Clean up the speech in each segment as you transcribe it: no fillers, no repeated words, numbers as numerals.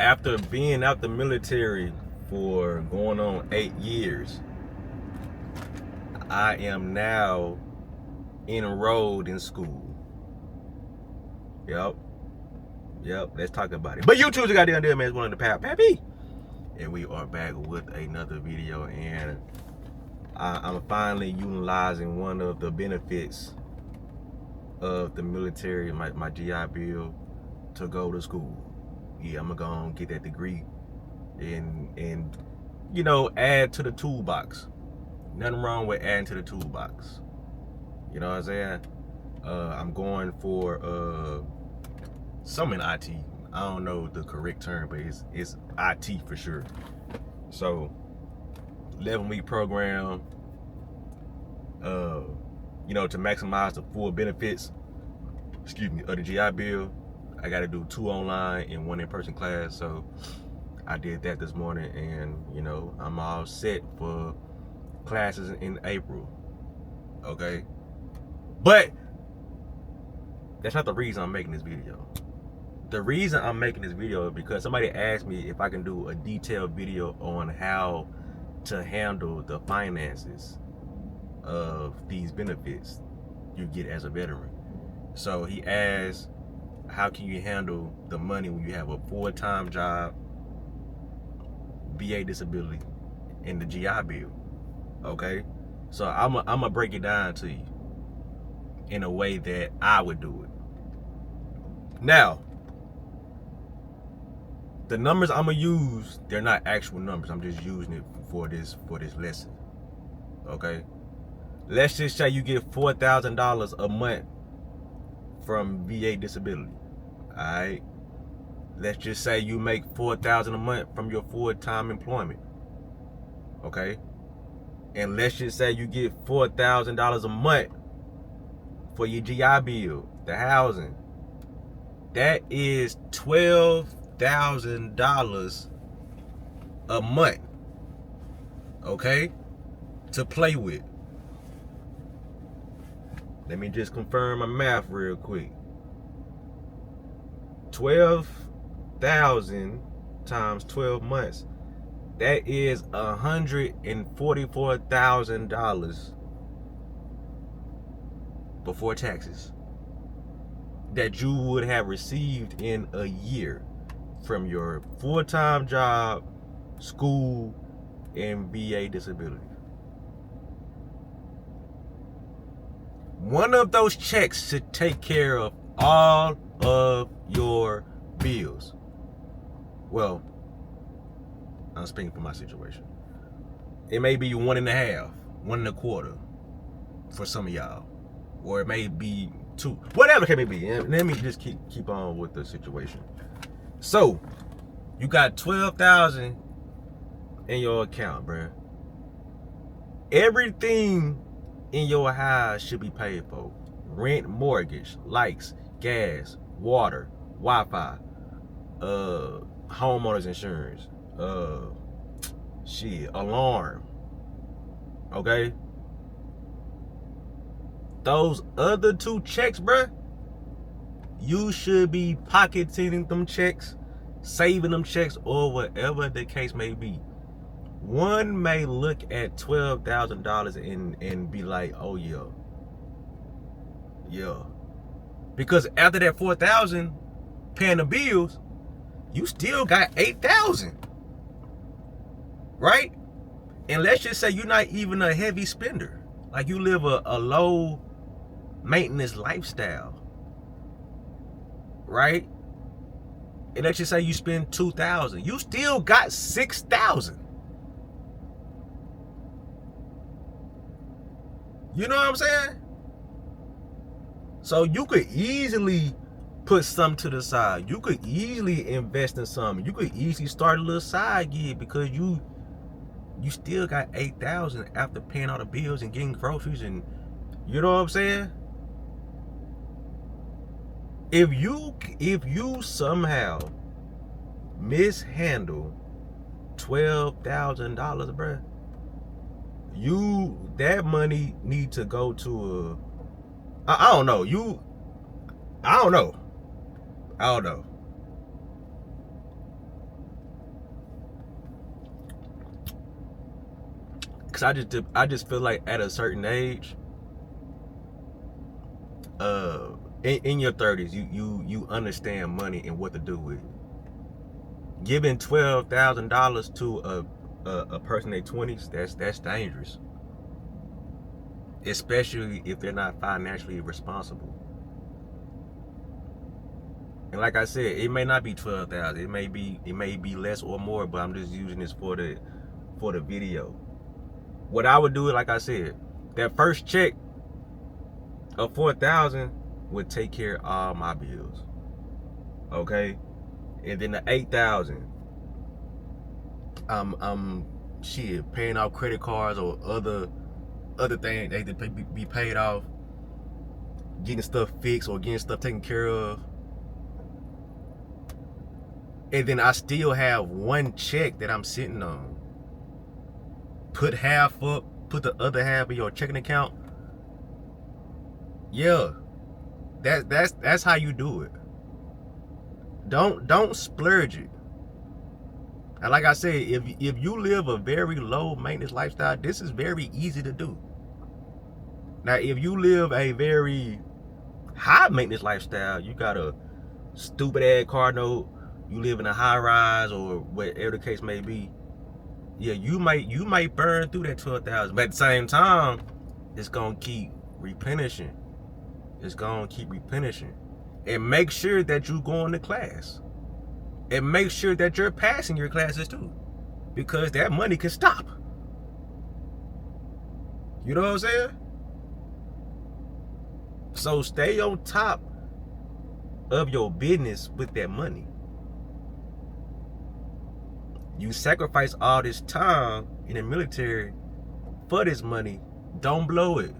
after being out the military for going on 8 years, I am now enrolled in school. Yep, let's talk about it. But you choose the goddamn deal, man. It's one of the Pappy. And we are back with another video, and I'm finally utilizing one of the benefits of the military, my GI Bill, to go to school. Yeah, I'm gonna get that degree and you know, add to the toolbox. Nothing wrong with adding to the toolbox. You know what I'm saying? I'm going for some in IT. I don't know the correct term, but it's IT for sure. So 11-week program, you know, to maximize the full benefits, of the GI Bill. I got to do 2 online and 1 in-person class. So I did that this morning, and you know, I'm all set for classes in April. Okay, but that's not the reason I'm making this video. The reason I'm making this video is because somebody asked me if I can do a detailed video on how to handle the finances of these benefits you get as a veteran. So he asked, how can you handle the money when you have a full-time job, VA disability, and the GI Bill? Okay, so I'm gonna break it down to you in a way that I would do it. Now, the numbers I'm gonna use, they're not actual numbers. I'm just using it for this lesson. Okay, let's just say you get $4,000 a month from VA disability. All right, let's just say you make $4,000 a month from your full-time employment. Okay, and let's just say you get $4,000 a month for your GI Bill, the housing. That is $12,000 a month, okay, to play with. Let me just confirm my math real quick. 12,000 times 12 months. That is $144,000 before taxes that you would have received in a year from your full-time job, school, and VA disability. One of those checks should take care of all of your bills. Well, I'm speaking for my situation. It may be 1.5, 1.25 for some of y'all, or it may be 2, whatever it may be. And let me just keep on with the situation. So you got $12,000 in your account, bruh. Everything in your house should be paid for. Rent, mortgage, lights, gas, water, Wi-Fi, homeowners insurance, alarm. Okay? Those other 2 checks, bruh, you should be pocketing them checks, saving them checks, or whatever the case may be. One may look at $12,000 and be like, oh yeah. Because after that $4,000 paying the bills, you still got $8,000, right? And let's just say you're not even a heavy spender. Like, you live a low maintenance lifestyle, right? And let's just say you spend $2,000, you still got $6,000. You know what I'm saying? So you could easily put something to the side. You could easily invest in something. You could easily start a little side gig, because you still got $8,000 after paying all the bills and getting groceries, and you know what I'm saying? If you somehow mishandle $12,000, bruh, that money need to go to I don't know. Cause I just feel like at a certain age, in your 30s, you understand money and what to do with it. Giving $12,000 to a person in their 20s, that's dangerous. Especially if they're not financially responsible. And like I said, it may not be 12,000. It may be less or more, but I'm just using this for the video. What I would do is, like I said, that first check of 4,000 would take care of all my bills. Okay? And then the 8,000, shit, paying off credit cards or other things they could be paid off, getting stuff fixed or getting stuff taken care of. And then I still have one check that I'm sitting on. Put half up, put the other half in your checking account. Yeah, that's how you do it. Don't splurge it. And like I said, if you live a very low maintenance lifestyle, this is very easy to do. Now, if you live a very high maintenance lifestyle, you got a stupid ass car note, you live in a high rise or whatever the case may be, yeah, you might burn through that 12,000. But at the same time, it's gonna keep replenishing. It's gonna keep replenishing. And make sure that you going to class. And make sure that you're passing your classes too. Because that money can stop. You know what I'm saying? So stay on top of your business with that money. You sacrifice all this time in the military for this money. Don't blow it.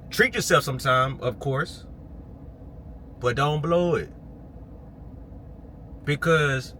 Treat yourself sometime, of course, but don't blow it. Because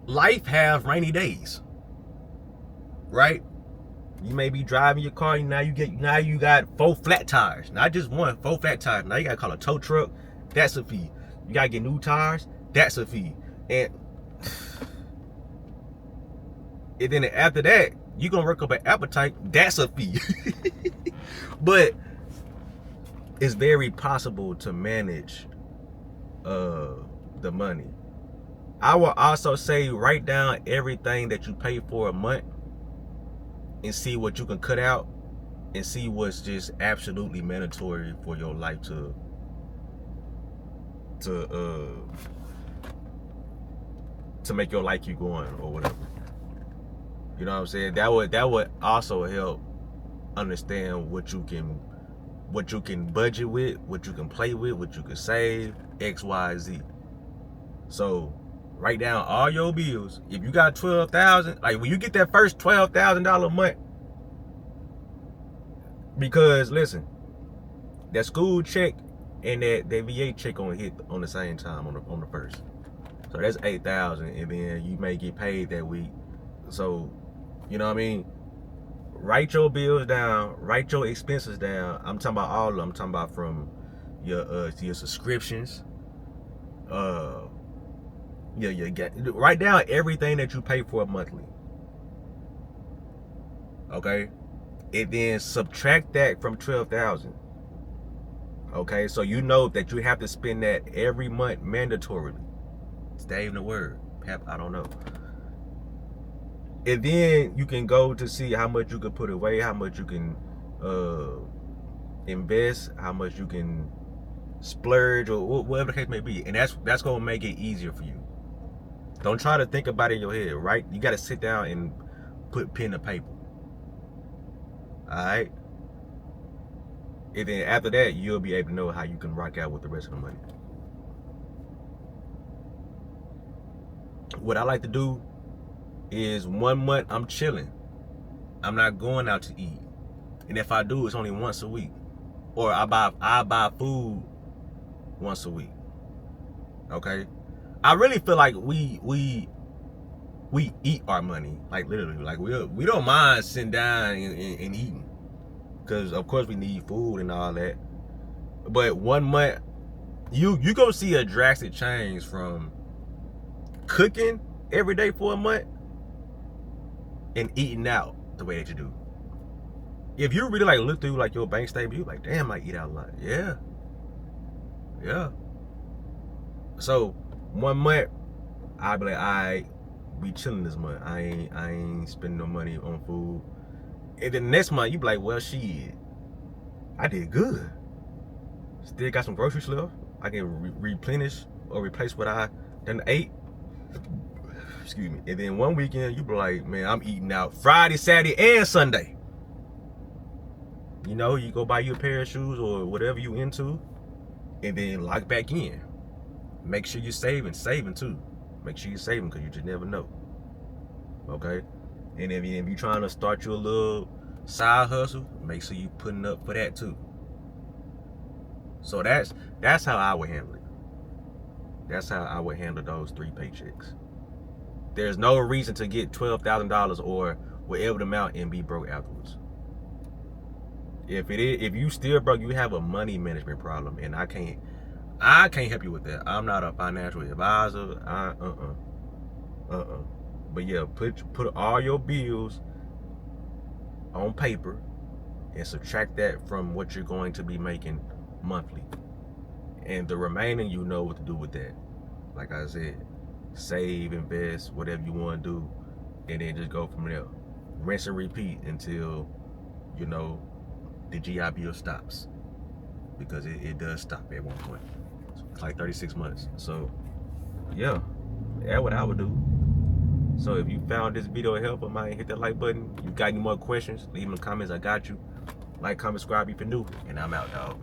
life has rainy days, right? You may be driving your car, now you got 4 flat tires, not just one, 4 flat tires. Now you gotta call a tow truck, that's a fee. You gotta get new tires, that's a fee. And then after that, you gonna work up an appetite, that's a fee. But it's very possible to manage the money. I will also say, write down everything that you pay for a month and see what you can cut out and see what's just absolutely mandatory for your life to make your life keep going or whatever. You know what I'm saying? That would also help understand what you can budget with, what you can play with, what you can save, X, Y, Z. So write down all your bills. If you got 12,000, like when you get that first $12,000 month, because listen, that school check and that VA check gonna hit on the same time on the first. So that's 8,000, and then you may get paid that week. So, you know what I mean? Write your bills down, write your expenses down. I'm talking about all of them. I'm talking about from your subscriptions. Write down everything that you pay for monthly. Okay? And then subtract that from 12,000. Okay? So you know that you have to spend that every month mandatorily. Is that even a word? Pap, I don't know. And then you can go to see how much you can put away, how much you can invest, how much you can splurge, or whatever the case may be. And that's gonna make it easier for you. Don't try to think about it in your head, right? You gotta sit down and put pen to paper. Alright? And then after that, you'll be able to know how you can rock out with the rest of the money. What I like to do is 1 month I'm chilling. I'm not going out to eat. And if I do, it's only once a week. Or I buy food once a week. Okay? I really feel like we eat our money. Like literally. Like we don't mind sitting down and eating. Because of course we need food and all that. But 1 month, you gonna see a drastic change from cooking every day for a month and eating out the way that you do. If you really like look through like your bank statement, you like, damn, I eat out a lot. Yeah. So 1 month, I'll be like, we chilling this month. I ain't spending no money on food. And then next month, you be like, well, shit, I did good. Still got some groceries left. I can replenish or replace what I done ate. Excuse me. And then one weekend, you be like, man, I'm eating out Friday, Saturday, and Sunday. You know, you go buy you a pair of shoes or whatever you into, and then lock back in. Make sure you're saving too. Make sure you're saving, because you just never know. Okay? And if you're trying to start you a little side hustle, make sure you putting up for that too. So that's how I would handle it. That's how I would handle those 3 paychecks. There's no reason to get $12,000 or whatever the amount and be broke afterwards. If you still broke, you have a money management problem, and I can't help you with that. I'm not a financial advisor. But yeah, put all your bills on paper and subtract that from what you're going to be making monthly. And the remaining, you know what to do with that. Like I said, save, invest, whatever you want to do, and then just go from there. Rinse and repeat until, you know, the GI Bill stops, because it does stop at one point. It's like 36 months. So yeah, that's what I would do. So if you found this video helpful, man, hit that like button. You got any more questions, leave them in the comments. I got you. Like, comment, subscribe if you're new, and I'm out, dog.